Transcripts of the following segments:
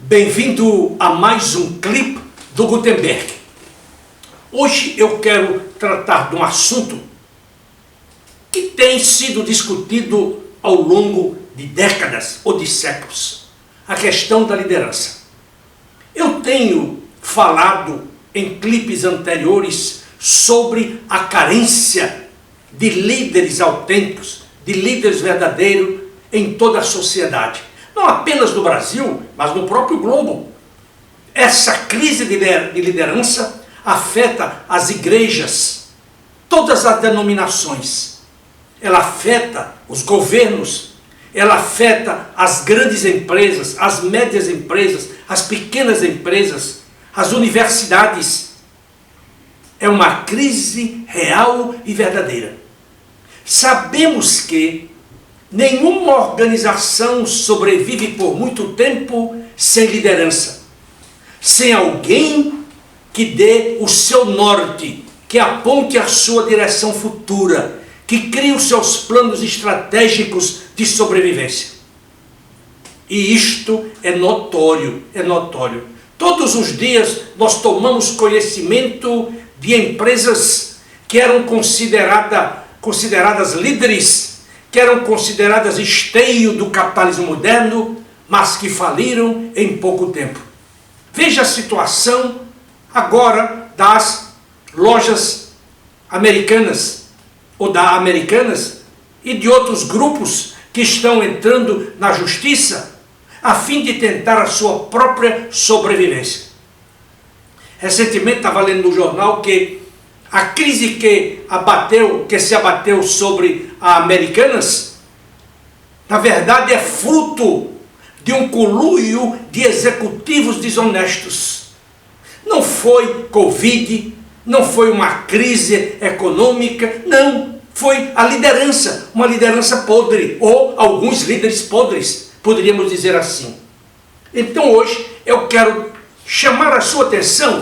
Bem-vindo a mais um clipe do Gutenberg. Hoje eu quero tratar de um assunto que tem sido discutido ao longo de décadas ou de séculos, a questão da liderança. Eu tenho falado em clipes anteriores sobre a carência de líderes autênticos, de líderes verdadeiros em toda a sociedade. Não apenas no Brasil, mas no próprio globo. Essa crise de liderança afeta as igrejas, todas as denominações. Ela afeta os governos, ela afeta as grandes empresas, as médias empresas, as pequenas empresas, as universidades. É uma crise real e verdadeira. Sabemos que nenhuma organização sobrevive por muito tempo sem liderança, sem alguém que dê o seu norte, que aponte a sua direção futura, que crie os seus planos estratégicos de sobrevivência. E isto é notório, é notório. Todos os dias nós tomamos conhecimento de empresas que eram consideradas líderes, que eram consideradas esteio do capitalismo moderno, mas que faliram em pouco tempo. Veja a situação agora das lojas americanas, ou da Americanas, e de outros grupos que estão entrando na justiça a fim de tentar a sua própria sobrevivência. Recentemente estava lendo no jornal que a crise que se abateu sobre a Americanas, na verdade é fruto de um conluio de executivos desonestos. Não foi Covid, não foi uma crise econômica, não. Foi a liderança, uma liderança podre, ou alguns líderes podres, poderíamos dizer assim. Então hoje eu quero chamar a sua atenção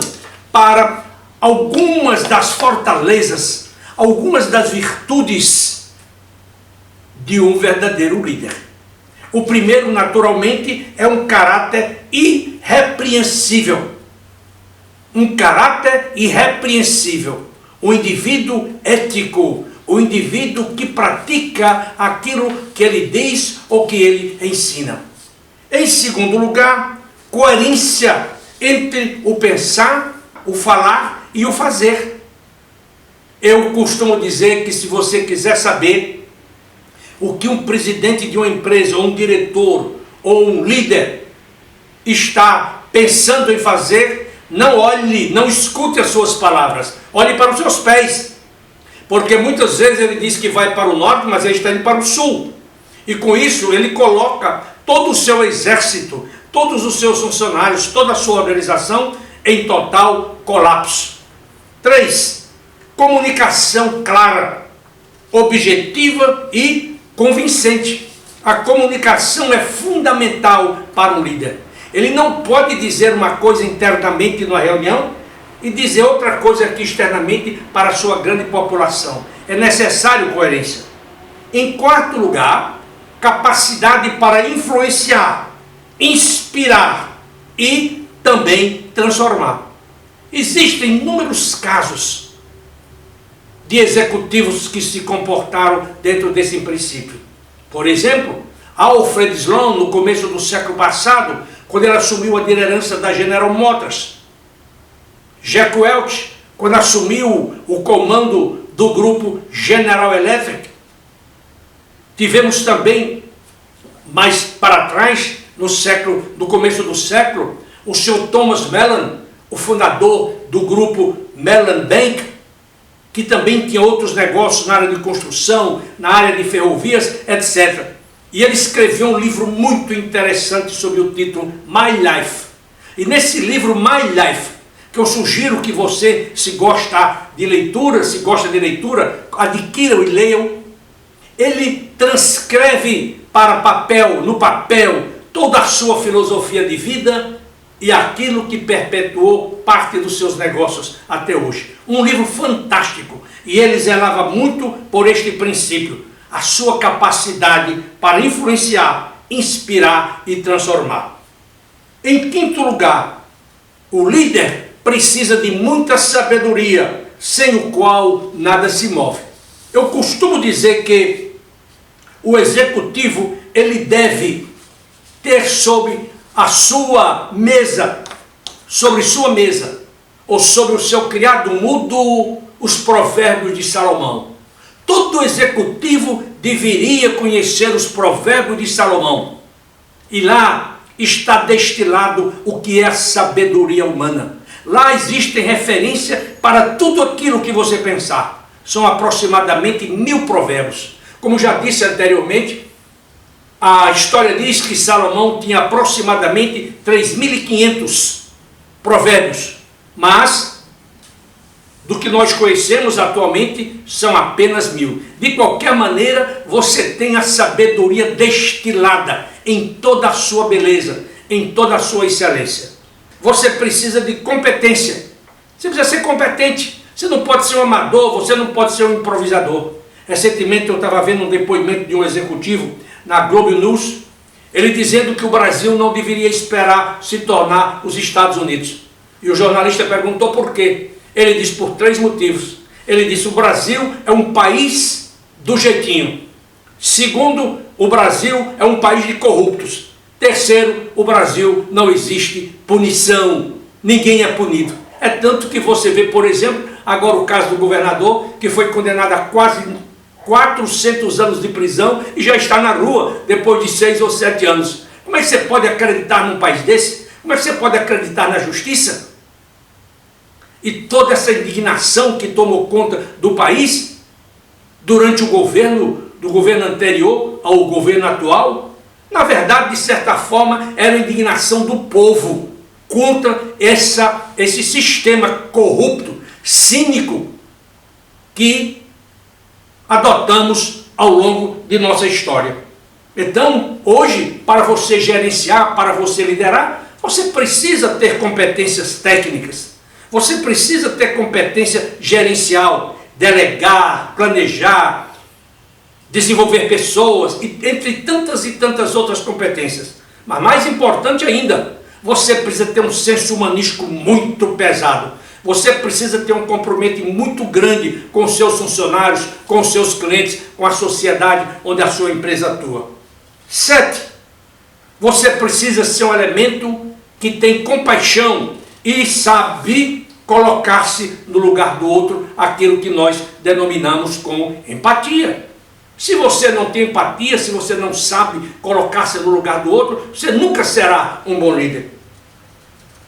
para algumas das fortalezas, algumas das virtudes de um verdadeiro líder. O primeiro, naturalmente, é um caráter irrepreensível. Um caráter irrepreensível. Um indivíduo ético, um indivíduo que pratica aquilo que ele diz ou que ele ensina. Em segundo lugar, coerência entre o pensar, o falar e o fazer. Eu costumo dizer que se você quiser saber o que um presidente de uma empresa, ou um diretor, ou um líder está pensando em fazer, não olhe, não escute as suas palavras, olhe para os seus pés. Porque muitas vezes ele diz que vai para o norte, mas ele está indo para o sul. E com isso ele coloca todo o seu exército, todos os seus funcionários, toda a sua organização em total colapso. 3. Comunicação clara, objetiva e convincente. A comunicação é fundamental para um líder. Ele não pode dizer uma coisa internamente numa reunião e dizer outra coisa aqui externamente para a sua grande população. É necessário coerência. Em quarto lugar, capacidade para influenciar, inspirar e também transformar. Existem inúmeros casos de executivos que se comportaram dentro desse princípio. Por exemplo, Alfred Sloan, no começo do século passado, quando ele assumiu a liderança da General Motors. Jack Welch, quando assumiu o comando do grupo General Electric. Tivemos também, mais para trás, no começo do século, o Sr. Thomas Mellon, o fundador do grupo Mellon Bank, que também tinha outros negócios na área de construção, na área de ferrovias, etc. E ele escreveu um livro muito interessante sob o título My Life. E nesse livro My Life, que eu sugiro que você, se gosta de leitura, adquiram e leiam, ele transcreve no papel, toda a sua filosofia de vida e aquilo que perpetuou parte dos seus negócios até hoje. Um livro fantástico. E ele zelava muito por este princípio, a sua capacidade para influenciar, inspirar e transformar. Em quinto lugar, o líder precisa de muita sabedoria, sem o qual nada se move. Eu costumo dizer que o executivo, ele deve ter sobre sua mesa, ou sobre o seu criado mudo, os provérbios de Salomão. Todo executivo deveria conhecer os provérbios de Salomão. E lá está destilado o que é a sabedoria humana. Lá existem referências para tudo aquilo que você pensar. São aproximadamente 1000 provérbios. Como já disse anteriormente, a história diz que Salomão tinha aproximadamente 3.500 provérbios. Mas, do que nós conhecemos atualmente, são apenas 1000. De qualquer maneira, você tem a sabedoria destilada em toda a sua beleza, em toda a sua excelência. Você precisa de competência. Você precisa ser competente. Você não pode ser um amador, você não pode ser um improvisador. Recentemente eu estava vendo um depoimento de um executivo na Globo News, ele dizendo que o Brasil não deveria esperar se tornar os Estados Unidos. E o jornalista perguntou por quê. Ele disse por 3 motivos. Ele disse: o Brasil é um país do jeitinho. Segundo, o Brasil é um país de corruptos. Terceiro, o Brasil não existe punição. Ninguém é punido. É tanto que você vê, por exemplo, agora o caso do governador, que foi condenado a quase 400 anos de prisão e já está na rua depois de 6 ou 7 anos. Como é que você pode acreditar num país desse? Como é que você pode acreditar na justiça? E toda essa indignação que tomou conta do país durante o governo, do governo anterior ao governo atual, na verdade, de certa forma, era a indignação do povo contra esse sistema corrupto, cínico, que adotamos ao longo de nossa história. Então, hoje, para você gerenciar, para você liderar, você precisa ter competências técnicas. Você precisa ter competência gerencial, delegar, planejar, desenvolver pessoas, entre tantas e tantas outras competências. Mas mais importante ainda, você precisa ter um senso humanístico muito pesado. Você precisa ter um comprometimento muito grande com os seus funcionários, com os seus clientes, com a sociedade onde a sua empresa atua. 7. Você precisa ser um elemento que tem compaixão e sabe colocar-se no lugar do outro, aquilo que nós denominamos como empatia. Se você não tem empatia, se você não sabe colocar-se no lugar do outro, você nunca será um bom líder.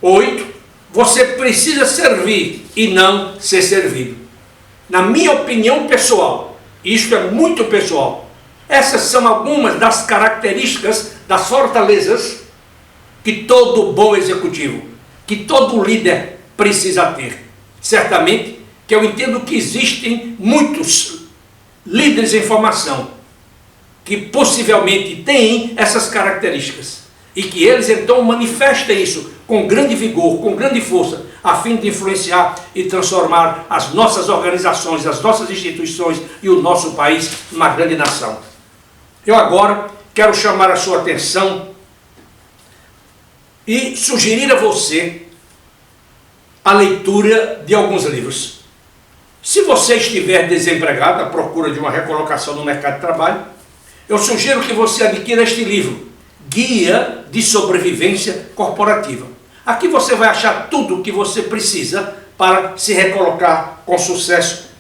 8. Você precisa servir e não ser servido. Na minha opinião pessoal, isto é muito pessoal, essas são algumas das características, das fortalezas que todo bom executivo, que todo líder precisa ter. Certamente que eu entendo que existem muitos líderes em formação que possivelmente têm essas características e que eles então manifestem isso com grande vigor, com grande força, a fim de influenciar e transformar as nossas organizações, as nossas instituições e o nosso país numa grande nação. Eu agora quero chamar a sua atenção e sugerir a você a leitura de alguns livros. Se você estiver desempregado, à procura de uma recolocação no mercado de trabalho, eu sugiro que você adquira este livro, Guia de Sobrevivência Corporativa. Aqui você vai achar tudo o que você precisa para se recolocar com sucesso.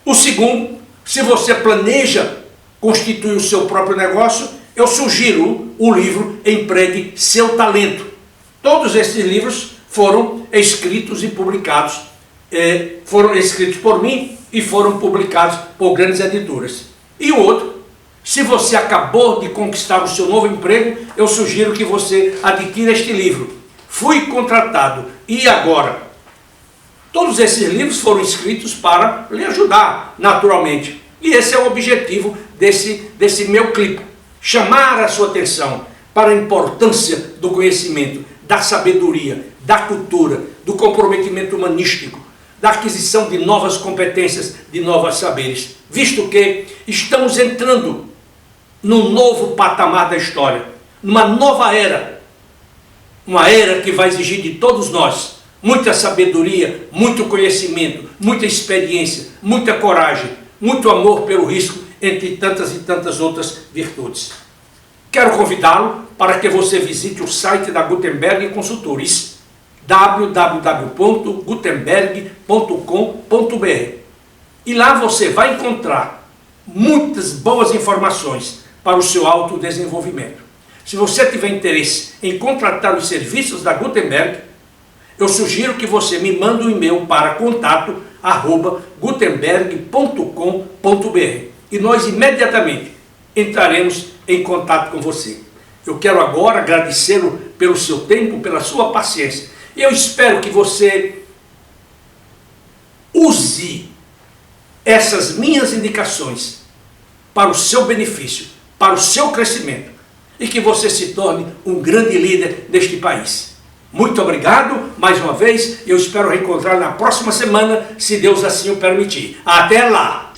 O segundo, se você planeja constituir o seu próprio negócio, eu sugiro o livro Empregue Seu Talento. Todos esses livros foram escritos e publicados, foram escritos por mim e foram publicados por grandes editoras. E o outro, se você acabou de conquistar o seu novo emprego, eu sugiro que você adquira este livro, Fui Contratado, e Agora? Todos esses livros foram escritos para lhe ajudar, naturalmente. E esse é o objetivo desse meu clipe, chamar a sua atenção para a importância do conhecimento, da sabedoria, da cultura, do comprometimento humanístico, da aquisição de novas competências, de novos saberes, visto que estamos entrando num novo patamar da história, numa nova era, uma era que vai exigir de todos nós muita sabedoria, muito conhecimento, muita experiência, muita coragem, muito amor pelo risco, entre tantas e tantas outras virtudes. Quero convidá-lo para que você visite o site da Gutenberg Consultores, www.gutenberg.com.br, e lá você vai encontrar muitas boas informações para o seu autodesenvolvimento. Se você tiver interesse em contratar os serviços da Gutenberg, eu sugiro que você me mande um e-mail para contato@gutenberg.com.br e nós imediatamente entraremos em contato com você. Eu quero agora agradecê-lo pelo seu tempo, pela sua paciência. Eu espero que você use essas minhas indicações para o seu benefício, para o seu crescimento, e que você se torne um grande líder deste país. Muito obrigado, mais uma vez, eu espero reencontrar na próxima semana, se Deus assim o permitir. Até lá!